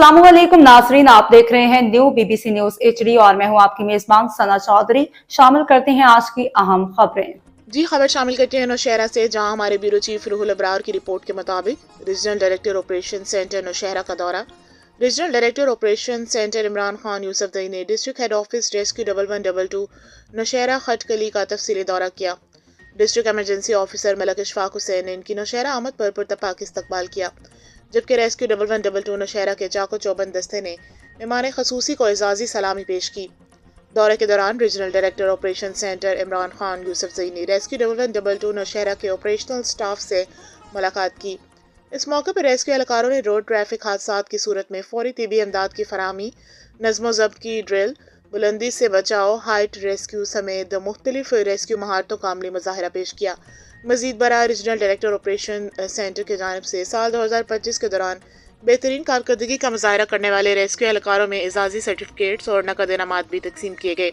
अस्सलाम वालेकुम नाजरीन, आप देख रहे हैं न्यू BBC न्यूज HD और मैं हूं आपकी मेजबान सना चौधरी। शामिल करते हैं आज की अहम खबरें। जी खबर शामिल करते हैं नौशहरा से, जहां हमारे ब्यूरो चीफ रूहुल अबरार की रिपोर्ट के मुताबिक regional director operation centre Nowshera का दौरा। Regional director operation centre Imran Khan Yousafzai ने district head office rescue 1122 Nowshera खटकली का तफसीली दौरा किया। District emergency officer Malik Ishfaq Hussain ने इनकी नौशहरा आमद पर पुरतपाक इस्तकबाल किया, जबकि रेस्क्यू 1122 नौशहरा के चाको चौबंद दस्ते ने मेहमान खसूसी को एजाजी सलामी पेश की। दौरे के दौरान regional director operation centre Imran Khan Yousafzai ने रेस्क्यू 1122 नौशहरा के ऑपरेशनल स्टाफ से मुलाकात की। इस मौके पर रेस्क्यू एहलकारों ने रोड ट्रैफिक हादसात की सूरत में फौरी तिबी इमदाद की फराहमी, नज़्मो ज़ब्त की ड्रिल, बुलंदी से बचाव, हाइट रेस्क्यू समेत मुख्तलिफ रेस्क्यू महारतों का अमली मुजाहरा पेश किया। मजीद बराह रीजनल डायरेक्टर ऑपरेशन सेंटर की जानिब से साल 2025 के दौरान बेहतरीन कारकर्दगी का मुजाहरा करने वाले रेस्क्यू एहलकारों में एजाजी सर्टिफिकेट्स और नकद इनामात भी तकसीम किए गए।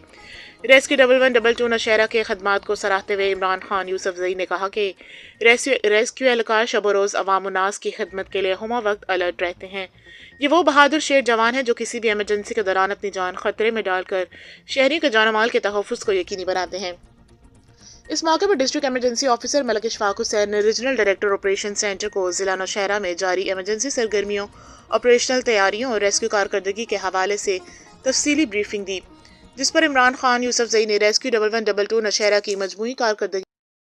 रेस्क्यू 1122 नौशहरा के खदमात को सराहते हुए इमरान खान यूसुफजई ने कहा कि रेस्क्यू एहलकार शब रोज़ अवाम-उन्नास की खिदमत के लिए हुमा वक्त अलर्ट रहते हैं। ये वो बहादुर शेर जवान है जो किसी भी एमरजेंसी के दौरान अपनी जान खतरे में डालकर शहरी के जान माल के तहफ़्फ़ुज़ को यकीनी बनाते हैं। इस मौके पर district emergency officer Malik Ishfaq Hussain ने रीजनल डायरेक्टर ऑपरेशन सेंटर को जिला नौशहरा में जारी एमरजेंसी सरगर्मियों, ऑपरेशनल तैयारियों और रेस्क्यू कारकर्दगी के हवाले से तफसीली ब्रीफिंग दी, जिस पर इमरान खान यूसुफजई ने रेस्क्यू 1122 नौशहरा की मजमूई कारकर्दगी